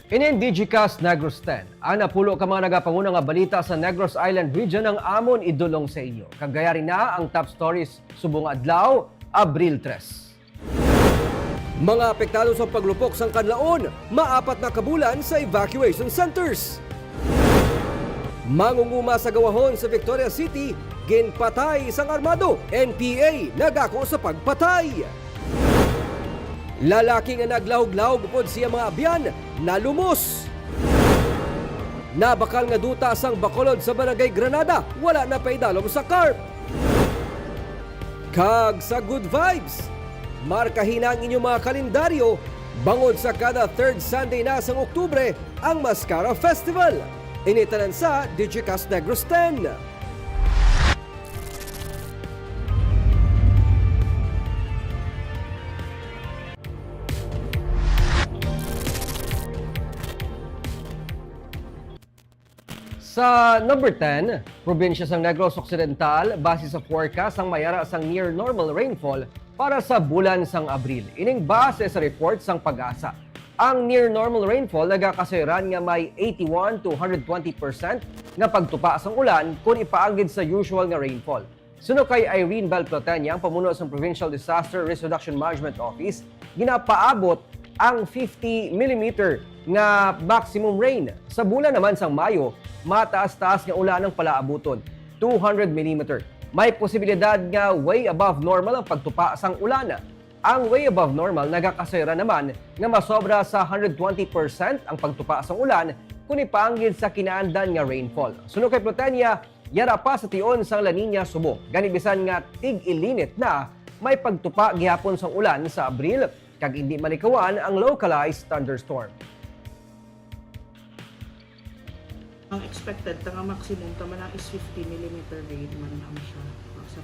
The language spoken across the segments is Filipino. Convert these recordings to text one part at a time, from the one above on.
Inin DigiCast Negros 10, ang napulo ka mga nagapanguna nga balita sa Negros Island region ang amon idulong sa inyo. Kagaya rin na ang top stories subong adlaw, Abril 3. Mga apektado sa paglupok sang kanlaon, maapat na kabulan sa evacuation centers. Mangunguma sa gawahon sa Victoria City, ginpatay isang armado, NPA nagako sa pagpatay. Lalaki nga naglahog-lahog upod siya mga abyan, nalumos. Nabakal nga duta sang Bacolod sa Barangay Granada, wala na paidalom sa carp. Kag sa good vibes, markahin ang inyong mga kalendaryo, bangod sa kada third Sunday na sang Oktubre, ang Mascara Festival. Initanan sa DigiCast Negros 10. Sa number 10, probinsya sang Negros Occidental, base sa forecast ang mayara sang near normal rainfall para sa bulan sang Abril. Ining base sa report sang Pag-asa. Ang near normal rainfall nagakasiran nga may 81 to 120% nga pagtupa sang ulan kung ipaanggid sa usual nga rainfall. Suno kay Irene Belplotenia, ang pamuno sa Provincial Disaster Risk Reduction Management Office, ginapaabot ang 50 mm nga maximum rain. Sa bulan naman sang Mayo, mataas-taas nga ulan ang palaabuton, 200 mm. May posibilidad nga way above normal ang pagtupa sang ulan. Ang way above normal nagakasira naman nga masobra sa 120% ang pagtupa sang ulan kung ipaanggid sa kinaandan nga rainfall. Suno kay Plotenia, yara pa sa tion sang La Nina subok. Ganibisan nga tig-ilinit na may pagtupa gihapon sang ulan sa Abril kag hindi malikawan ang localized thunderstorm. Ang expected nga maximum tama lang is 50 mm rain man lang siya. So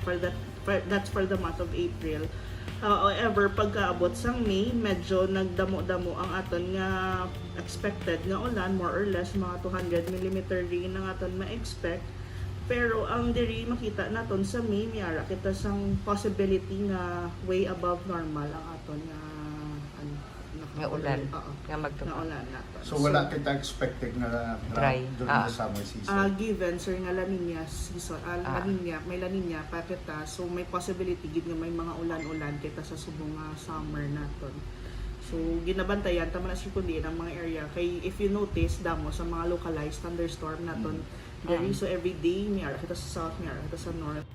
that's for the month of April. However, pagkaabot sang May, medyo nagdamo-damo ang aton nga expected nga ulan, more or less mga 200 mm rain ang aton ma-expect. Pero ang diri makita naton sa May, miyara kita sang possibility nga way above normal ang aton nga nga ulan nga nga magtupa. ulan naton. So wala kita expected na Dry. during the summer season. Given sir nga La Nina season, La Nina, may La Nina pa kita, so may possibility gid nga may mga ulan-ulan kita sa subong nga summer naton. So ginabantayan tama na sir kundi ang mga area kay if you notice damo sa mga localized thunderstorm naton there so every day miyara kita sa south, miyara kita sa north.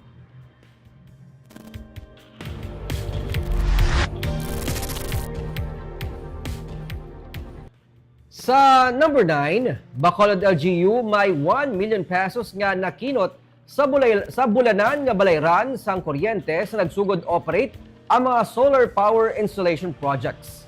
Sa number 9, Bacolod LGU may 1 million pesos nga nakinot sa bulanan nga balayran sang kuryente sa nagsugod operate ang mga solar power installation projects.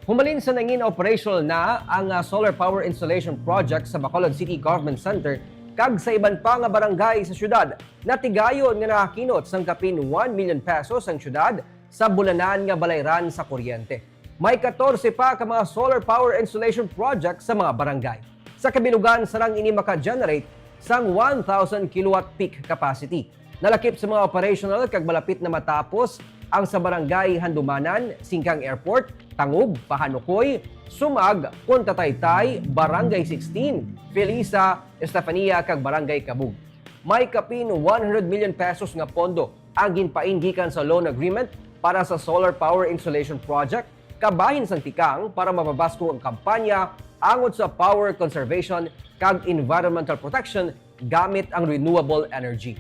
Humalin sa nangin operational na ang solar power installation project sa Bacolod City Government Center kag sa iban pa nga barangay sa syudad. Natigayon nga nakakinot sang kapin 1 million pesos ang syudad sa bulanan nga balayran sa kuryente. May 14 pa ka mga solar power installation project sa mga barangay. Sa kabilugan, sarang ini maka-generate sang 1,000 kilowatt peak capacity. Nalakip sa mga operational kag malapit na matapos ang sa barangay Handumanan, Singkang Airport, Tangub, Pahanukoy, Sumag, Punta Taytay, Barangay 16, Felisa, Estefania kag Barangay Kabug. May kapin 100 million pesos nga pondo ang ginpaingikan sa loan agreement para sa solar power installation project kabahin sang tikang para mababasko ang kampanya angod sa power conservation kag environmental protection gamit ang renewable energy.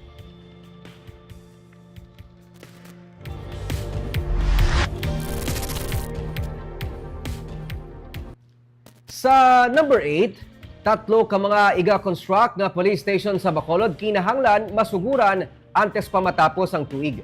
Sa number 8, tatlo ka mga iga-construct nga police station sa Bacolod kinahanglan masuguran antes pa matapos ang tuig.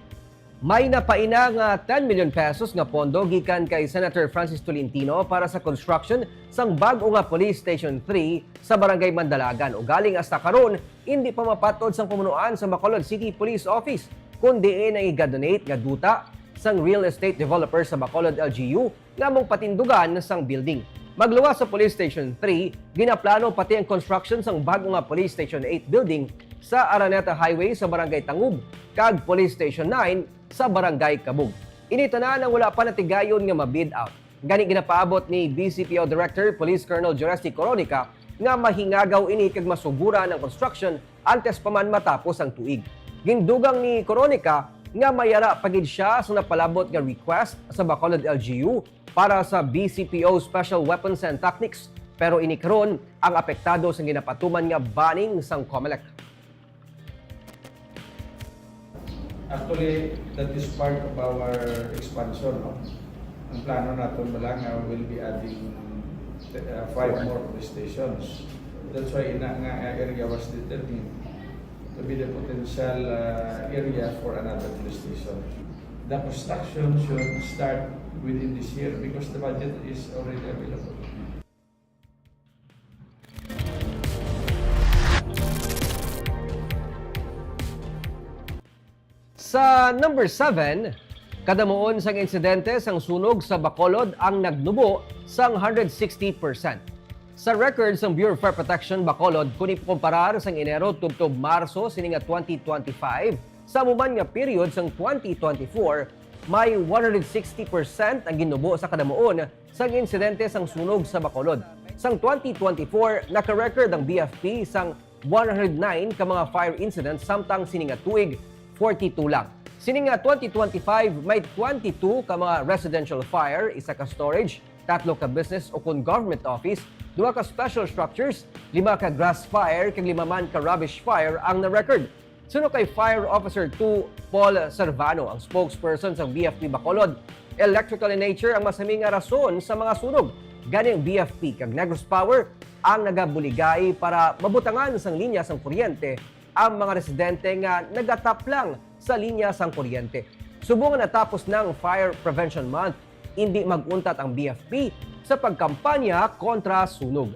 May napaina nga 10 million pesos nga pondo gikan kay Senator Francis Tolentino para sa construction sang bag-o nga Police Station 3 sa Barangay Mandalagan. O galing hasta karon, hindi pa mapatod sang pamunuan sa Bacolod City Police Office kundi ang iga-donate nga duta sang real estate developer sa Bacolod LGU nga mong patindugan sang building. Magluwas sa Police Station 3, ginaplano pati ang construction sang bag-o nga Police Station 8 building sa Araneta Highway sa Barangay Tangub kag Police Station 9 sa Barangay Kabug. Initanan ang wala pa natigayon nga ma-bid out. Gani ginapaabot ni DCPO Director Police Colonel Joresti Coronica nga mahingagaw ini kag masugura ng construction antes pa man matapos ang tuig. Gindugang ni Coronica nga mayara pagid siya sa napalabot nga request sa Bacolod LGU para sa BCPO Special Weapons and Tactics, pero ini karon ang apektado sa ginapatuman nga banning sang COMELEC. Actually, that is part of our expansion. No? Ang plano natin Balanga will be adding 5 more police stations. That's why nga area was determined to be the potential area for another police station. The construction should start within this year because the budget is already available. Sa number 7, kadamuon sang insidente sang sunog sa Bacolod ang nagnubo sang 160%. Sa records ng Bureau of Fire Protection Bacolod, kung ikumparar sang Enero tubtob Marso sininga 2025, sa muman nga period sang 2024, may 160% ang ginubo sa kadamuon sang insidente sang sunog sa Bacolod. Sang 2024, naka-record ang BFP sang 109 ka mga fire incidents samtang sininga tuig 42 lang. Sininga 2025, may 22 ka mga residential fire, isa ka storage, 3 ka business o kun government office, 2 ka special structures, 5 ka grass fire, kag 5 man ka rubbish fire ang na-record. Suno kay Fire Officer 2 Paul Servano, ang spokesperson sa BFP Bacolod, electrical in nature ang masaming nga rason sa mga sunog. Gani ang BFP kag Negros Power ang nagabuligay para mabutangan sang linya sang kuryente ang mga residente nga nagatap lang sa linya sang kuryente. Subong nga natapos ng Fire Prevention Month, hindi maguntat ang BFP sa pagkampanya kontra sunog.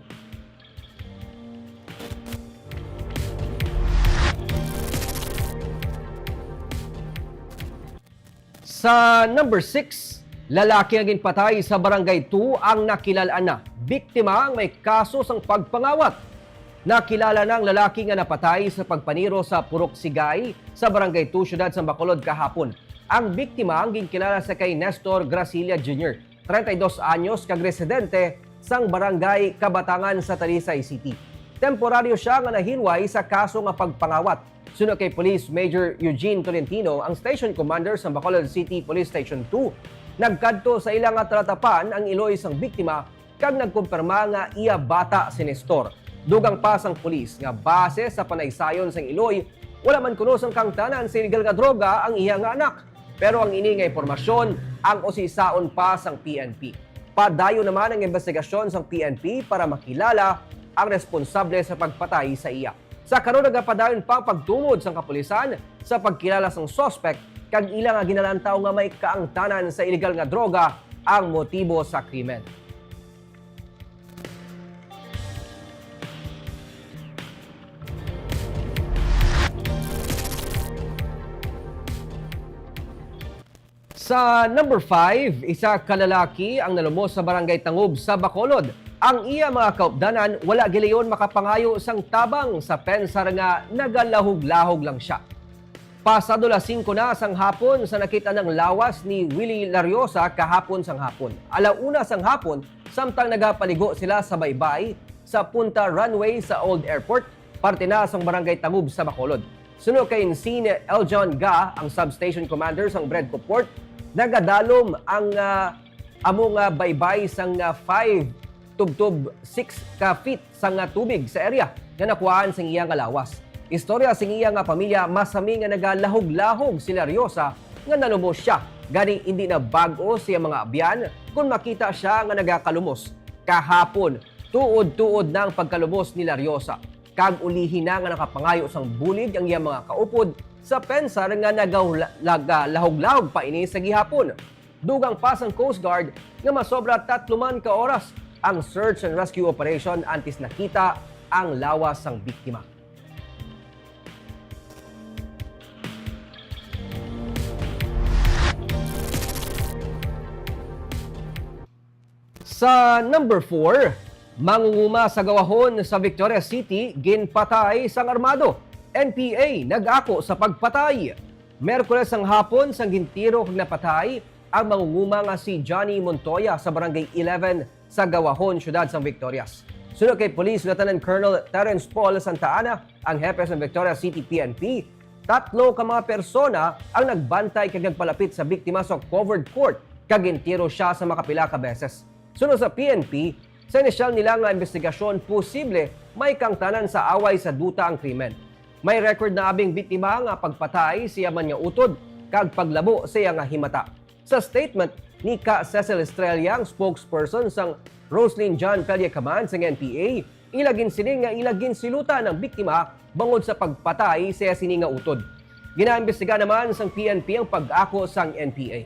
Sa number 6, lalaki ang ginpatay sa Barangay 2 ang nakilalaan na. Biktima ang may kaso sang pagpangawat. Nakilala ng lalaki nga napatay sa pagpaniro sa Purok Sigay sa Barangay 2, Syudad sa Bacolod kahapon. Ang biktima ang ginkilala sa kay Nestor Gracilia Jr., 32 anyos, kag residente sang Barangay Kabatangan sa Talisay City. Temporaryo siya nga nahilway sa kaso nga pagpangawat. Sunod kay Police Major Eugene Tolentino, ang Station Commander sa Bacolod City Police Station 2, nagkadto sa ilang tratapan ang iloy sang biktima kag nagkumpirma nga iya bata si Nestor. Dugang pa sang pulis nga base sa panaysayon sang iloy, wala man kuno sang kangtanan sa illegal nga droga ang iya nga anak. Pero ang ini nga impormasyon ang osisaon pa sang PNP. Padayo naman ang investigasyon sang PNP para makilala ang responsable sa pagpatay sa iya. Sa karon nagapadayon pa pagtumod sang kapulisan sa pagkilala sang suspect kag ilang nga ginalantaw nga may kaangtanan sa illegal nga droga ang motibo sa krimen. Sa number 5, isa kalalaki ang nalumos sa Barangay Tangub sa Bacolod. Ang iya mga kaupdanan, wala gilayon makapangayo sang tabang sa pensar nga nagalahog-lahog lang siya. Pasado las 5 na sang hapon sa nakita ng lawas ni Willie Lariosa kahapon sang hapon. Alauna sang hapon, samtang nagapaligo sila sa baybay sa Punta Runway sa Old Airport, parte na sang Barangay Tangub sa Bacolod. Sunod kay Insine Eljon Ga, ang substation commander sang Bredco Port, nagadalom ang among baybay sang 5 tubtob 6 ka feet sang tubig sa area nga nakuhaan sang iyang lawas. Istorya sing iyang pamilya masami nga nagalahog-lahog si Lariosa nga nalumos siya. Gani hindi na bag-o siya mga abyan kung makita siya nga nagakalumos. Kahapon, tuod-tuod na ang pagkalumos ni Lariosa. Kag ulihin na nga nakapangayo sang bulig ang iyang mga kaupod sa pensar nga nagalahog-lahog pa ini sa gihapon. Dugang pa sang Coast Guard nga masobra 3 man ka oras ang search and rescue operation antes nakita ang lawas sang biktima. Sa number 4, mangunguma sa gawahon sa Victoria City, ginpatay sang armado. NPA nag-ako sa pagpatay. Merkules ang hapon sang gintiro kag napatay ang mangunguma nga si Johnny Montoya sa Barangay 11 sa Gawahon, Siyudad San Victorias. Sunod kay Police Lieutenant Colonel Terence Paul Santa Ana, ang hepe sa Victorias City PNP, 3 ka mga persona ang nagbantay kag nagpalapit sa biktima sa covered court kag gintiro siya sa makapila ka beses. Sunod sa PNP, sa inisyal nila nga investigasyon, posible may kangtanan sa away sa duta ang krimen. May record na abing biktima nga pagpatay siya man nga utod kag paglabo siya nga himata. Sa statement ni Ka Cecil Estrella, ang spokesperson sang Roslyn John Peliacaman sa NPA, ilagin sini nga ilagin siluta ng biktima bangod sa pagpatay siya sini nga utod. Ginaimbestiga naman sang PNP ang pag-ako sang NPA.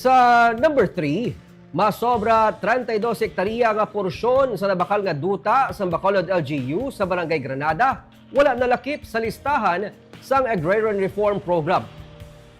Sa number 3, masobra 32 hektarya nga porsyon sa nabakal nga duta sa Bacolod LGU sa Barangay Granada wala nalakip sa listahan sang Agrarian Reform Program.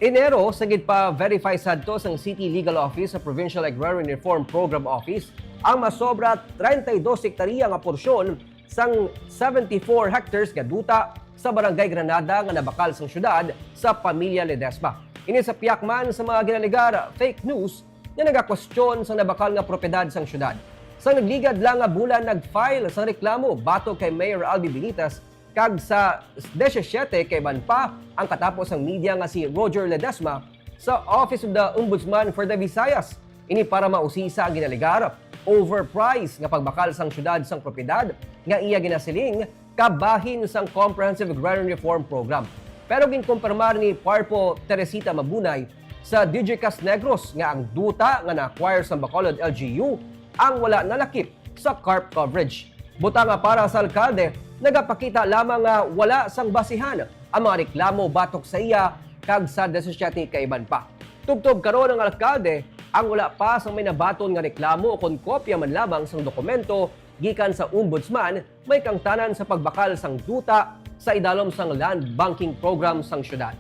Enero, sagid pa verify sadto sang City Legal Office sa Provincial Agrarian Reform Program Office ang masobra 32 hektarya nga porsyon sang 74 hectares nga duta sa Barangay Granada nga nabakal sang syudad sa Pamilya Ledesma. Ini sa piyak man sa mga ginaligar fake news na nagakwestiyon sa nabakal nga propiedad sang syudad. Sa nagligad lang nga bulan nag-file sa reklamo batok kay Mayor Albi Benitez kag sa 17 kay man pa ang katapos ang media nga si Roger Ledesma sa Office of the Ombudsman for the Visayas. Ini para mausisa ang ginaligar overpriced nga pagbakal sang syudad sang propiedad nga iya ginasiling kabahin sang Comprehensive Agrarian Reform Program. Pero ginkumpirmar ni Parpo Teresita Mabunay sa DigiCast Negros nga ang duta nga na-acquire sa Bacolod LGU ang wala nalakip sa CARP coverage. Buta nga para sa alkalde, nagapakita lamang nga wala sang basihan ang mga reklamo batok sa iya kag sa 17 kaiban pa. Tubtob karon ang alkalde ang wala pa sang may nabaton nga reklamo o kon kopya man lamang sang dokumento gikan sa ombudsman may kangtanan sa pagbakal sang duta sa idalom sang land banking program sang syudad.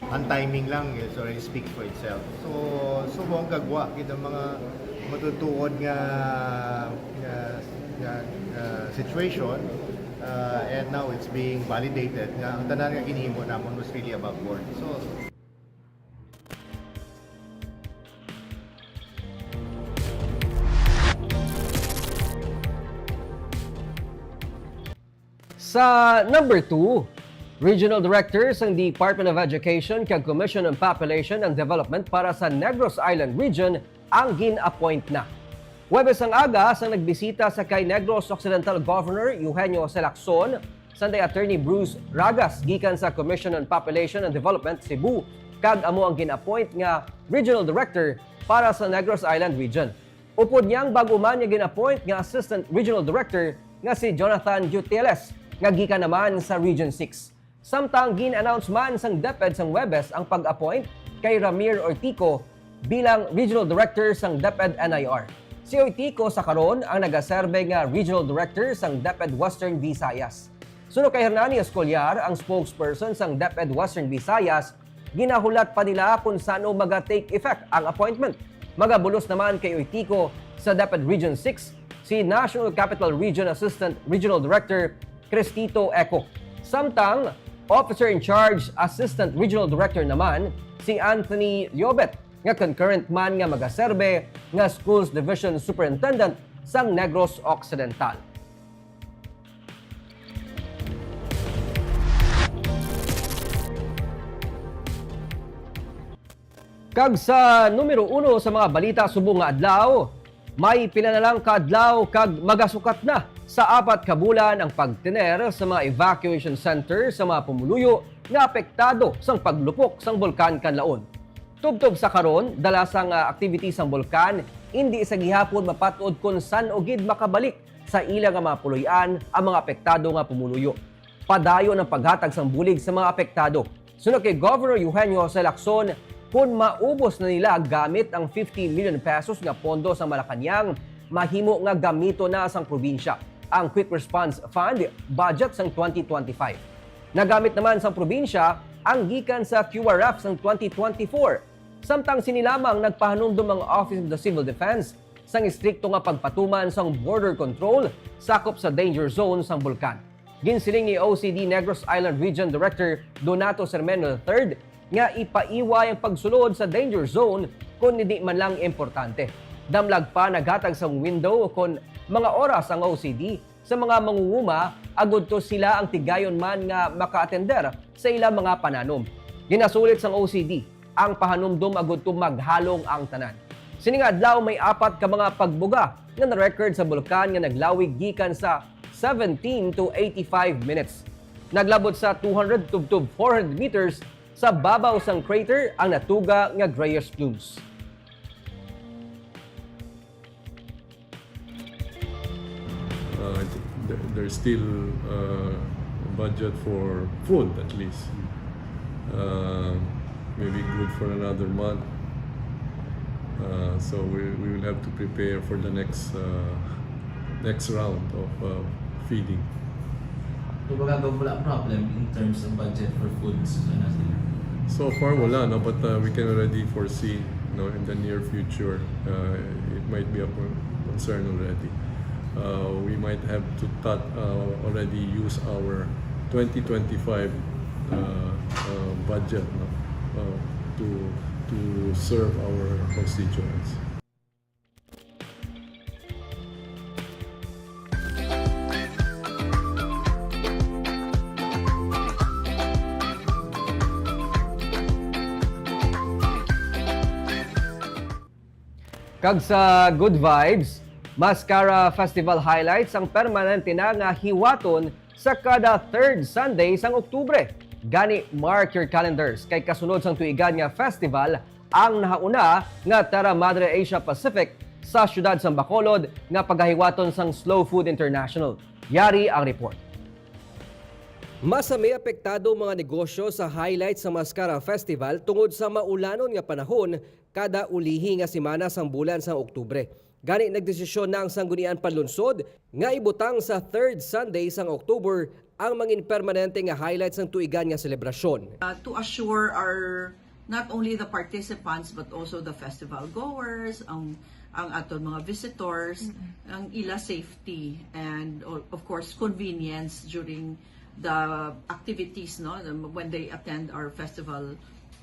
Ang timing lang is already speak for itself. So mo ang gagwa gid ang mga matutuod nga situation and now it's being validated nga ang tanan nga ginhimo namon was really above board. So Sa number 2, Regional Director ng Department of Education kag Commission on Population and Development para sa Negros Island Region ang gin-appoint na. Huwebes ang aga sang nagbisita sa kay Negros Occidental Governor Eugenio Selacson, Sunday Attorney Bruce Ragas gikan sa Commission on Population and Development Cebu kag amo ang gin-appoint nga Regional Director para sa Negros Island Region. Upod niyang bago man niya gin-appoint nga Assistant Regional Director nga si Jonathan Gutierrez nga gikan naman sa Region 6. Samtang gin-announce man sang DepEd sang Huwebes ang pag-appoint kay Ramir Ortico bilang Regional Director sang DepEd NIR. Si Ortico sa karon ang nagaserbe nga Regional Director sang DepEd Western Visayas. Sunod kay Hernani Escollar, ang spokesperson sang DepEd Western Visayas, ginahulat pa nila kung saan maga-take effect ang appointment. Magabulos naman kay Ortico sa DepEd Region 6 si National Capital Region Assistant Regional Director Cristito Eco. Samtang Officer in Charge Assistant Regional Director naman si Anthony Liobet nga concurrent man nga magaserbe nga Schools Division Superintendent sang Negros Occidental. Kag sa numero 1 sa mga balita subong nga adlaw, may pila na lang kaadlaw kag magasukat na sa 4 ka bulan ang pagtiner sa mga evacuation center sa mga pumuluyo nga apektado sang paglupok sang bulkan Kanlaon. Tubtob sa karon, dala sang activity sang bulkan, hindi sa gihapon mapatuod kung san o gid makabalik sa ila nga mga puloy-an ang mga apektado nga pumuluyo. Padayon ang paghatag sang bulig sa mga apektado. Sunod kay Governor Eugenio Selacson, kung maubos na nila gamit ang 50 million pesos nga pondo sa Malacañang, mahimo nga gamito na sang probinsya ang Quick Response Fund budget sang 2025. Nagamit naman sang probinsya ang gikan sa QRF sang 2024. Samtang sinilamang nagpahanumdum ang Office of the Civil Defense sang istrikto nga pagpatuman sang border control sakop sa danger zone sang bulkan. Ginsiling ni OCD Negros Island Region Director Donato Sermeno III nga ipaiwa ang pagsulod sa danger zone kung hindi man lang importante. Damlag pa naghatag sang window kung mga oras ang OCD sa mga mangunguma agud to sila ang tigayon man nga maka-atender sa ilang mga pananom. Ginasulit sang OCD ang pahanumdum agud to maghalong ang tanan. Sining adlaw may 4 ka mga pagbuga nga na-record sa bulkan nga naglawig gikan sa 17 to 85 minutes. Naglabot sa 200 to 400 meters sa babaw sang crater ang natuga nga grayish plumes. I think there's still a budget for food at least. Maybe good for another month. So we will have to prepare for the next round of feeding. Kumbaga wala problem in terms of budget for foods. So far wala, no, but we can already foresee, in the near future it might be a concern already. We might have to already use our 2025 budget to serve our constituents. Kag sa Good Vibes, Mascara Festival highlights ang permanente na nga hiwaton sa kada third Sunday sang Oktubre. Gani, mark your calendars kay kasunod sang tuigan nga festival ang nahauna nga Terra Madre Asia Pacific sa syudad sang Bacolod nga pagahiwaton sang Slow Food International. Yari ang report. Masa may apektado mga negosyo sa highlight sa Mascara Festival tungod sa maulanon nga panahon kada ulihi nga semana sang bulan sang Oktubre. Gani nagdesisyon na ang Sanggunian Panlunsod nga ibutang sa third Sunday sang October ang mangin permanente nga highlights ng tuigan nga selebrasyon. To assure our not only the participants but also the festival goers, ang aton mga visitors, ang ila safety and of course convenience during the activities when they attend our festival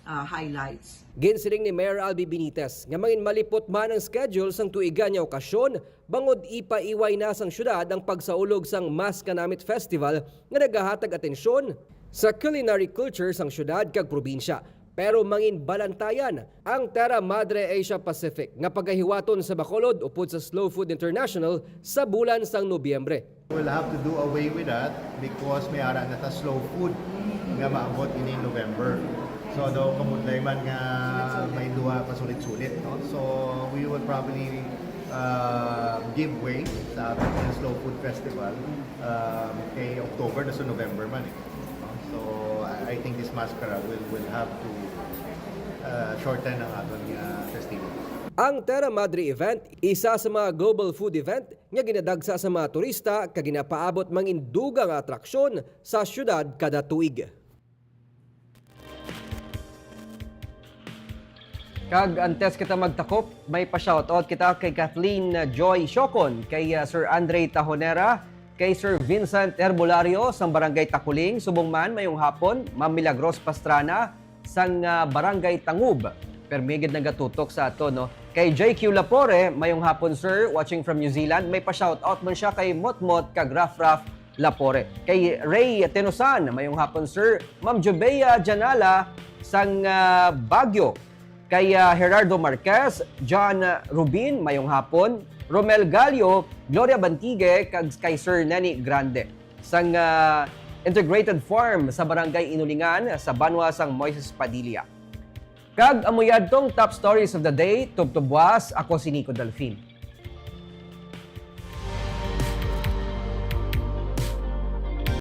highlights. Ginsiling ni Mayor Albi Benitez nga mangin malipot man ang schedule sang tuigan nga okasyon bangod ipaiway na sang syudad ang pagsaulog sang Mas Kanamit Festival nga nagahatag atensyon sa culinary culture sang syudad kag probinsya. Pero mangin balantayan ang Terra Madre Asia Pacific nga pagahiwaton sa Bacolod upod sa Slow Food International sa bulan sang Nobyembre. We'll have to do away with that because may ara na ta slow food nga maabot ini November. So daw kamutlay man nga may duwa pa sulit-sulit, no? So we will probably give way sa ating Slow Food Festival kay October na sa November man eh. So I think this mascara will have to shorten ang ating festivities. Ang Terra Madre event, isa sa mga global food event nga ginadagsa sa mga turista kag ginapaabot mangin dugang atraksyon sa syudad kada tuig. Kag antes kita magtakop, may pa-shoutout kita kay Kathleen Joy Siocon, kay Sir Andre Tajonera, kay Sir Vincent Herbolario sang Barangay Takuling, Subong man mayong hapon, Ma'am Milagros Pastrana sang Barangay Tangub. Permigid nagatutok sa ato, no? Kay JQ Lapore, mayong hapon sir, watching from New Zealand, may pa-shoutout man siya kay Motmot kag Rafraf Lapore. Kay Ray Tenosan, mayong hapon sir, Ma'am Jobea Janala sang Baguio. Kay Gerardo Marquez, John Rubin, mayong hapon, Romel Gallo, Gloria Bantigue, kag kay Sir Neni Grande. Sang Integrated Farm sa Barangay Inulingan sa Banwa sang Moises Padilla. Kag amuyad tong top stories of the day, tubtubwas, ako si Nico Delfin.